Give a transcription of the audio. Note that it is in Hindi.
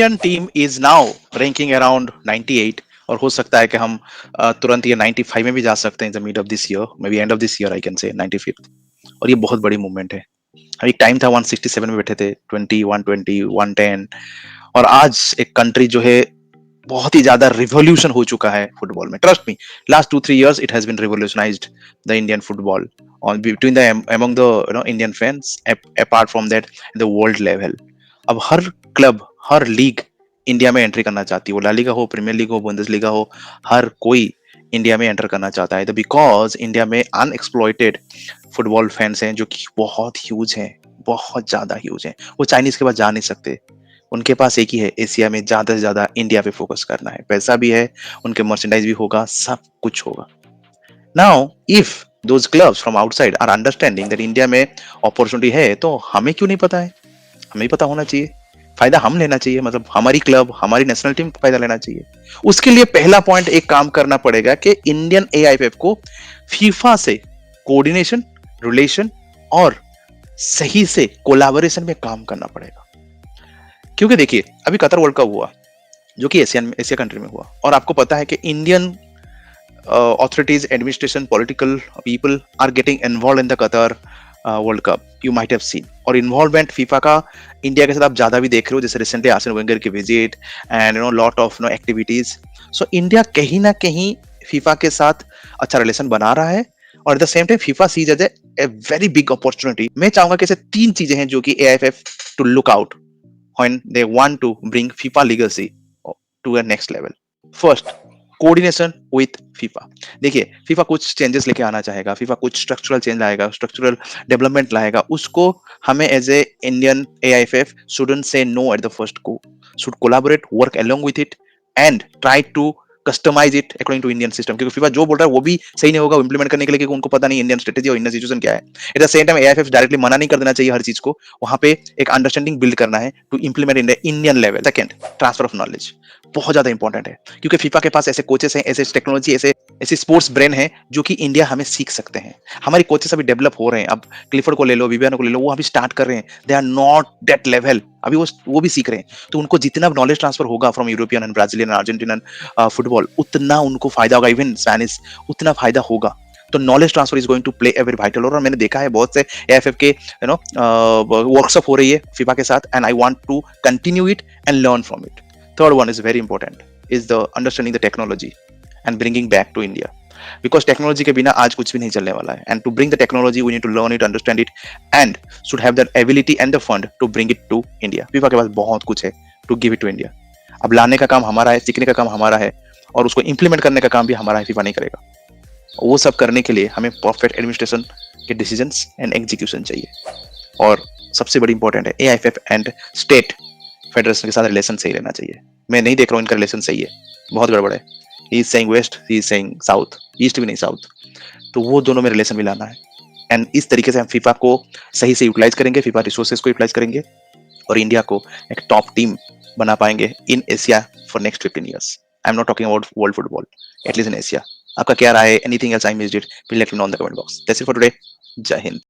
Indian team is now ranking around 98 और हो सकता है कि हम तुरंत ये 95 में भी जा सकते हैं the mid of this year, may be end of this year I can say 95th। और ये बहुत बड़ी मूवमेंट है। हम एक टाइम था 167 में बैठे थे, 20 120 110, और आज एक कंट्री जो है बहुत ही ज्यादा रिवॉल्यूशन हो चुका है फुटबॉल में। Trust me, last 2-3 years it has been revolutionized the Indian football on between the among the Indian fans, apart from that the world level। अब हर क्लब, हर लीग इंडिया में एंट्री करना चाहती है, वो ला लीगा हो, प्रीमियर लीग हो, बुंदेसलीगा हो, हर कोई इंडिया में एंटर करना चाहता है। तो बिकॉज इंडिया में अनएक्सप्लॉइटेड फुटबॉल फैंस हैं जो कि बहुत ह्यूज हैं, बहुत ज्यादा ह्यूज हैं। वो चाइनीज के पास जा नहीं सकते। उनके पास एक ही है, एशिया में ज्यादा से ज्यादा इंडिया पे फोकस करना है। पैसा भी है, उनके मर्चेंडाइज भी होगा, सब कुछ होगा। Now if those clubs from outside are understanding that India में अपॉर्चुनिटी है, तो हमें क्यों नहीं पता है? हमें पता होना चाहिए, फायदा हम लेना चाहिए, मतलब हमारी क्लब, हमारी नेशनल टीम फायदा लेना चाहिए। उसके लिए पहला पॉइंट एक काम करना पड़ेगा कि इंडियन एआईएफएफ को फीफा से कोऑर्डिनेशन, रिलेशन और सही से कोलैबोरेशन में काम करना पड़ेगा। क्योंकि देखिए, अभी कतर वर्ल्ड कप हुआ जो कि एशिया कंट्री में हुआ, और आपको पता है कि Indian authorities, administration, political people are getting involved in the Qatar World Cup. You might have seen, और इन्वॉल्वमेंट फीफा का इंडिया के साथ आप ज्यादा भी देख रहे हो, जैसे रिसेंटली आर्सेन वेंगर की visit and lot of activities. So India कहीं ना कहीं फीफा के साथ अच्छा रिलेशन बना रहा है, और at the same time FIFA sees as a very big opportunity. मैं चाहूंगा कि ऐसे 3 चीजें हैं जो कि AIFF to look out when they want to bring FIFA legacy to a next level. First, coordination with FIFA. देखिए, फीफा कुछ चेंजेस लेके आना चाहेगा, फीफा कुछ स्ट्रक्चरल चेंज लाएगा, स्ट्रक्चरल डेवलपमेंट लाएगा। उसको हमें as a Indian AIFF shouldn't say no at the first go, should collaborate, work along with it and try to customize it according to Indian system. क्योंकि फीफा जो बोल रहा है वो भी सही नहीं होगा इम्प्लीमेंट करने के लिए, क्योंकि उनको पता नहीं इंडियन स्ट्रेटेजी और इंडियन सिचुएशन क्या है। Eight the same time AIFF directly मना नहीं कर देना चाहिए हर चीज को, वहां पे एक अंडरस्टैंडिंग बिल्ड करना है to implement in Indian level. Second, transfer of knowledge बहुत ज्यादा इंपॉर्टेंट है, क्योंकि फीफा के पास ऐसे कोचेस हैं, ऐसे टेक्नोलॉजी, ऐसे ऐसे स्पोर्ट्स ब्रेन है जो कि इंडिया हमें सीख सकते हैं। हमारी कोचेस अभी डेवलप हो रहे हैं। अब क्लिफर्ड को ले लो, विवियन को ले लो, वो अभी स्टार्ट कर रहे हैं। They are not that level, अभी वो भी सीख रहे हैं। तो उनको जितना नॉलेज ट्रांसफर होगा from European and Brazilian, Argentinian football, उतना उनको फायदा होगा, इवन स्पेनिश, उतना फायदा होगा। तो knowledge transfer is going to play a very vital role. और मैंने देखा है बहुत से एएफएफ के वर्कशॉप हो रही है फीफा के साथ, and I want to continue it and learn from it. Third one is very important, is the understanding the technology and bringing back to India, because technology के बिना आज कुछ भी नहीं चलने वाला है। and to bring the technology we need to learn it, understand it and should have the ability and the fund to bring it to India। FIFA के पास बहुत कुछ है to give it to India। अब लाने का काम हमारा है, सीखने का काम हमारा है, और उसको इंप्लीमेंट करने का काम भी हमारा है, FIFA नहीं करेगा। वो सब करने के लिए हमें परफेक्ट एडमिनिस्ट्रेशन के डिसीजंस एंड एग्जीक्यूशन चाहिए। और सबसे बड़ी इंपॉर्टेंट है एआईएफएफ एंड स्टेट फेडरेशन के साथ रिलेशन सही रहना चाहिए। मैं नहीं देख रहा हूँ इनका रिलेशन सही है, बहुत गड़बड़ है। He is saying west, he is saying south, east भी नहीं साउथ। तो वो दोनों में रिलेशन मिलाना है, एंड इस तरीके से हम फीफा को सही से यूटिलाइज करेंगे, फीफा रिसोर्सेज को यूटिलाइज करेंगे, और इंडिया को एक टॉप टीम बना पाएंगे in Asia for next 15 years। I am not talking about world football, at least in Asia. आपका क्या राय है? Anything else I missed it, please let me know in the comment box. That's it for today. जय हिंद।